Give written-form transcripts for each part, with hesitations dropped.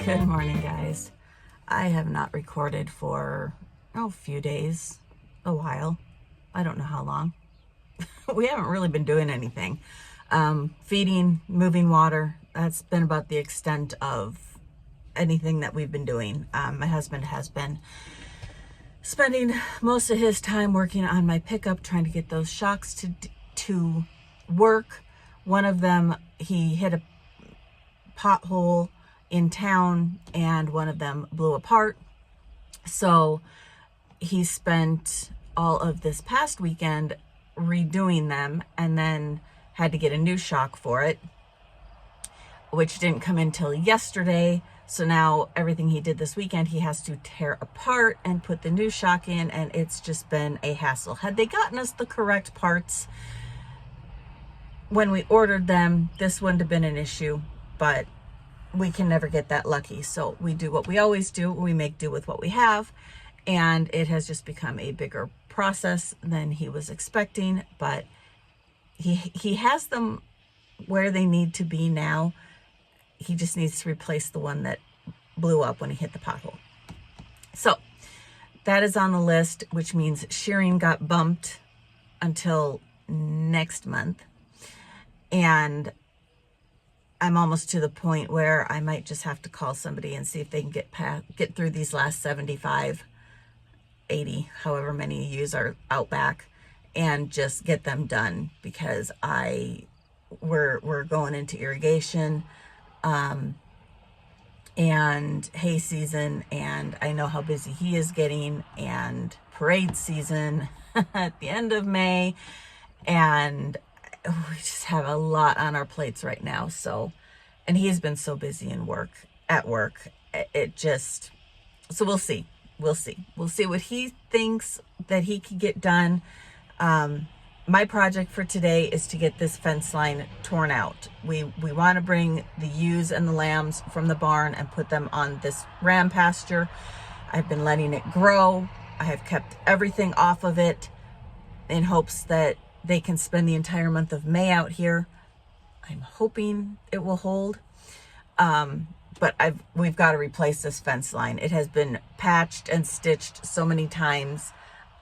Good morning, guys. I have not recorded for a few days, a while. I don't know how long. We haven't really been doing anything. Feeding, moving water, that's been about the extent of anything that we've been doing. My husband has been spending most of his time working on my pickup, trying to get those shocks to work. One of them, he hit a pothole in town and one of them blew apart. So he spent all of this past weekend redoing them and then had to get a new shock for it, which didn't come in till yesterday. So now everything he did this weekend, he has to tear apart and put the new shock in, and it's just been a hassle. Had they gotten us the correct parts when we ordered them, this wouldn't have been an issue, but we can never get that lucky. So we do what we always do. We make do with what we have, and it has just become a bigger process than he was expecting, but he has them where they need to be now. He just needs to replace the one that blew up when he hit the pothole. So that is on the list, which means shearing got bumped until next month. And I'm almost to the point where I might just have to call somebody and see if they can get through these last 75, 80, however many ewes are out back, and just get them done, because we're going into irrigation and hay season, and I know how busy he is getting, and parade season at the end of May, and we just have a lot on our plates right now. So, and he's been so busy at work. So we'll see what he thinks that he can get done. My project for today is to get this fence line torn out. We want to bring the ewes and the lambs from the barn and put them on this ram pasture. I've been letting it grow. I have kept everything off of it in hopes that they can spend the entire month of May out here. I'm hoping it will hold. But we've got to replace this fence line. It has been patched and stitched so many times.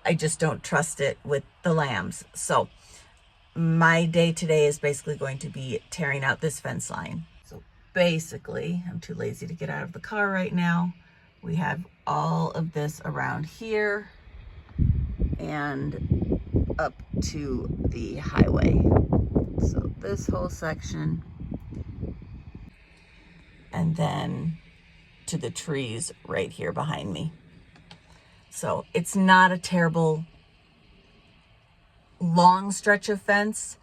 I just don't trust it with the lambs. So my day today is basically going to be tearing out this fence line. So basically, I'm too lazy to get out of the car right now. We have all of this around here and up to the highway. So this whole section, and then to the trees right here behind me. So it's not a terrible long stretch of fence.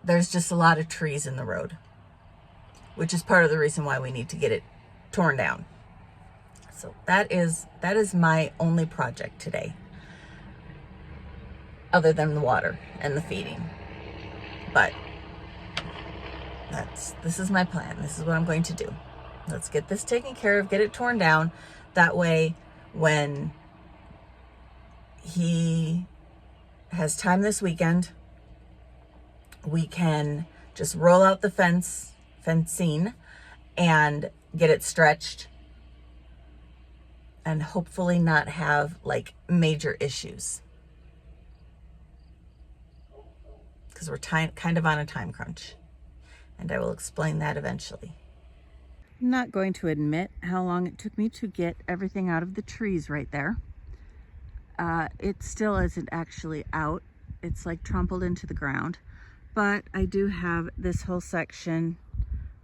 There's just a lot of trees in the road, which is part of the reason why we need to get it torn down. So that is my only project today, other than the water and the feeding. But this is my plan. This is what I'm going to do. Let's get this taken care of, get it torn down. That way, when he has time this weekend, we can just roll out the fencing and get it stretched, and hopefully not have like major issues, because we're kind of on a time crunch, and I will explain that eventually. I'm not going to admit how long it took me to get everything out of the trees right there. It still isn't actually out. It's like trampled into the ground, but I do have this whole section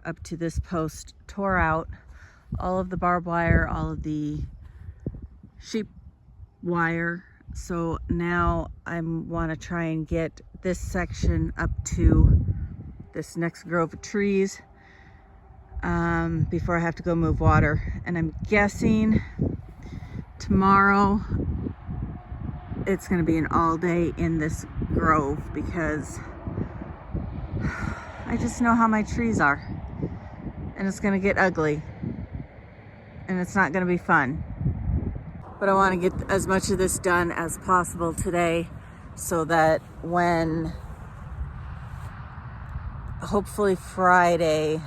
up to this post tore out, all of the barbed wire, all of the sheep wire. So now I want to try and get this section up to this next grove of trees before I have to go move water. And I'm guessing tomorrow it's going to be an all day in this grove, because I just know how my trees are, and it's going to get ugly, and it's not going to be fun. But I want to get as much of this done as possible today, so that when hopefully Friday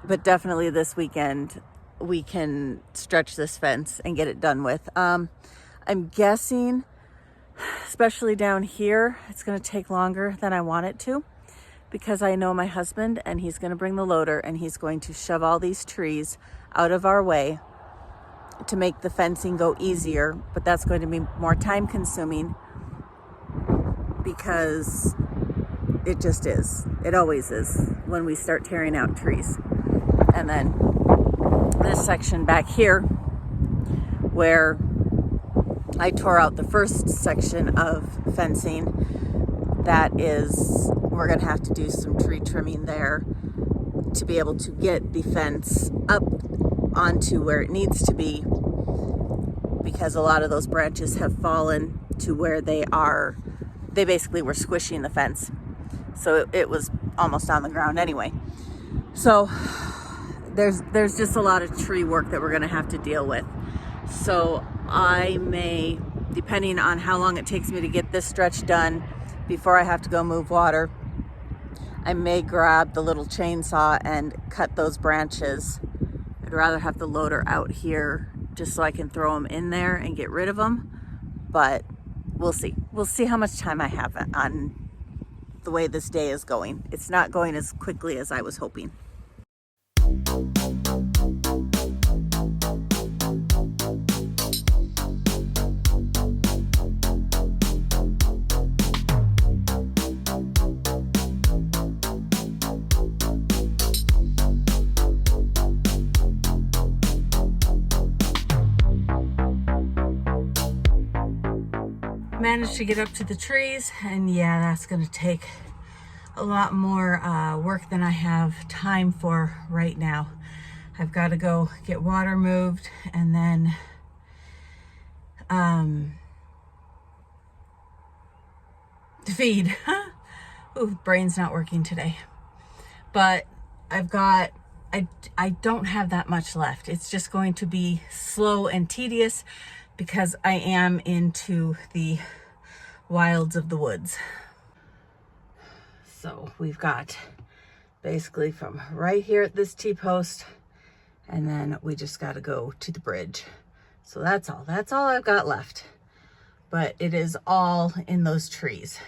but definitely this weekend we can stretch this fence and get it done with. I'm guessing, especially down here, it's going to take longer than I want it to, because I know my husband, and he's going to bring the loader, and he's going to shove all these trees out of our way to make the fencing go easier. But that's going to be more time consuming, because it just is. It always is when we start tearing out trees. And then this section back here, where I tore out the first section of fencing, that is, we're going to have to do some tree trimming there to be able to get the fence up onto where it needs to be, because a lot of those branches have fallen to where they basically were squishing the fence. So it was almost on the ground anyway. So there's just a lot of tree work that we're going to have to deal with. So I may, depending on how long it takes me to get this stretch done before I have to go move water, I may grab the little chainsaw and cut those branches. I'd rather have the loader out here just so I can throw them in there and get rid of them. But we'll see. We'll see how much time I have on the way this day is going. It's not going as quickly as I was hoping. Managed to get up to the trees, and yeah, that's going to take a lot more work than I have time for right now. I've got to go get water moved, and then to feed. Ooh, brain's not working today. But I don't have that much left. It's just going to be slow and tedious, because I am into the wilds of the woods. So we've got basically from right here at this T-post, and then we just got to go to the bridge. So that's all I've got left. But it is all in those trees.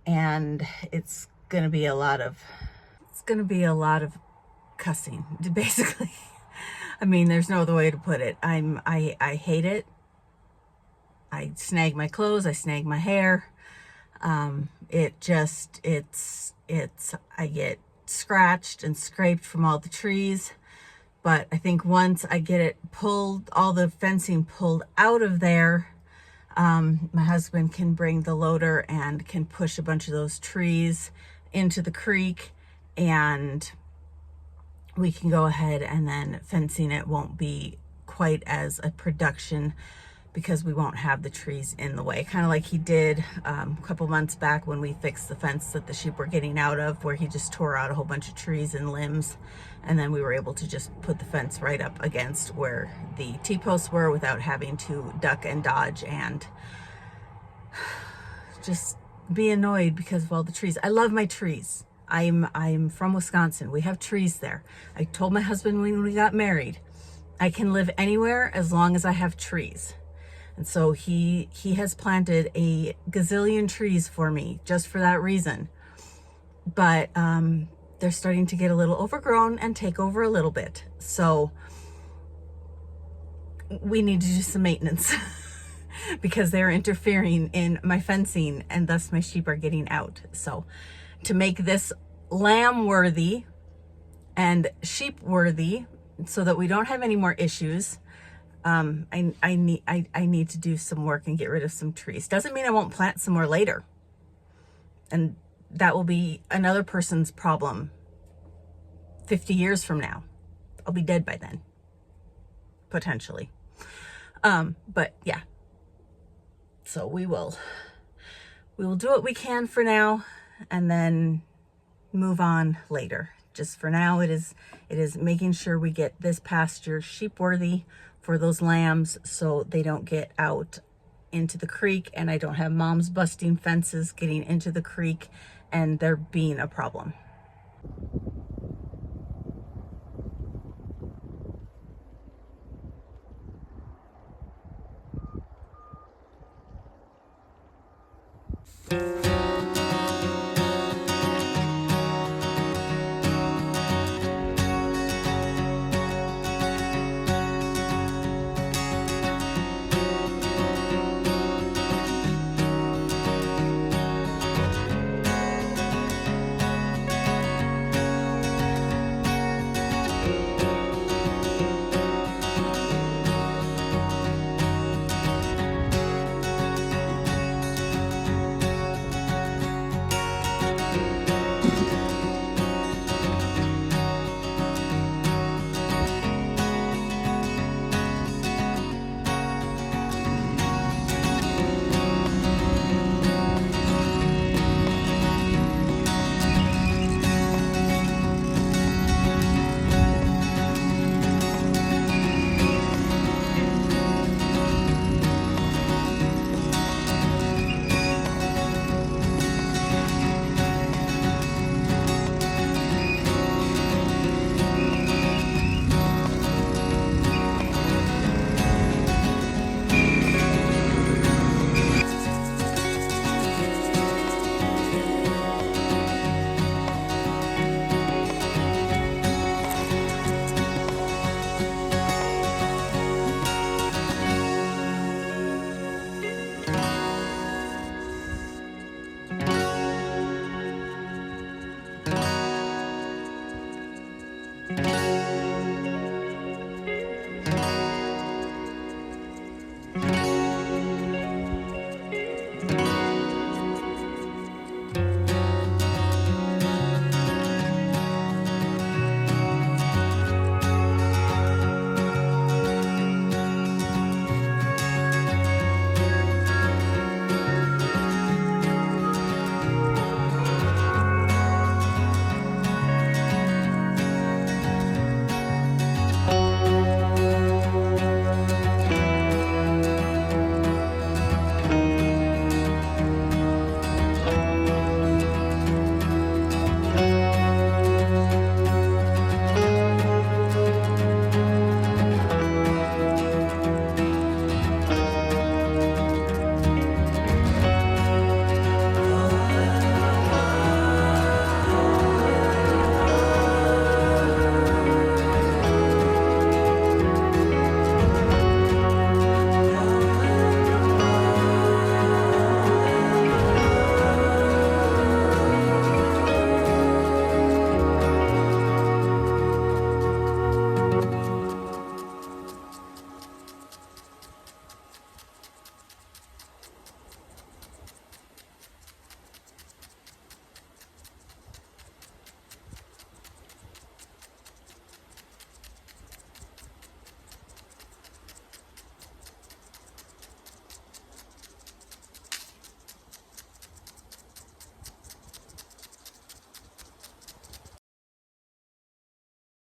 And it's going to be a lot of cussing, basically. I mean, there's no other way to put it. I hate it. I snag my clothes, I snag my hair. I get scratched and scraped from all the trees. But I think once I get it pulled, all the fencing pulled out of there, my husband can bring the loader and can push a bunch of those trees into the creek, and we can go ahead, and then fencing it won't be quite as a production, because we won't have the trees in the way. Kind of like he did a couple months back when we fixed the fence that the sheep were getting out of, where he just tore out a whole bunch of trees and limbs, and then we were able to just put the fence right up against where the T-posts were without having to duck and dodge and just be annoyed because of all the trees. I love my trees. I'm from Wisconsin. We have trees there. I told my husband when we got married, I can live anywhere as long as I have trees. And so he has planted a gazillion trees for me just for that reason. But they're starting to get a little overgrown and take over a little bit. So we need to do some maintenance because they're interfering in my fencing, and thus my sheep are getting out. So to make this lamb worthy and sheep worthy, so that we don't have any more issues, I need to do some work and get rid of some trees. Doesn't mean I won't plant some more later, and that will be another person's problem 50 years from now. I'll be dead by then, potentially. But yeah, so we will do what we can for now, and then move on later. Just for now, it is making sure we get this pasture sheep worthy for those lambs, so they don't get out into the creek, and I don't have moms busting fences getting into the creek and there being a problem.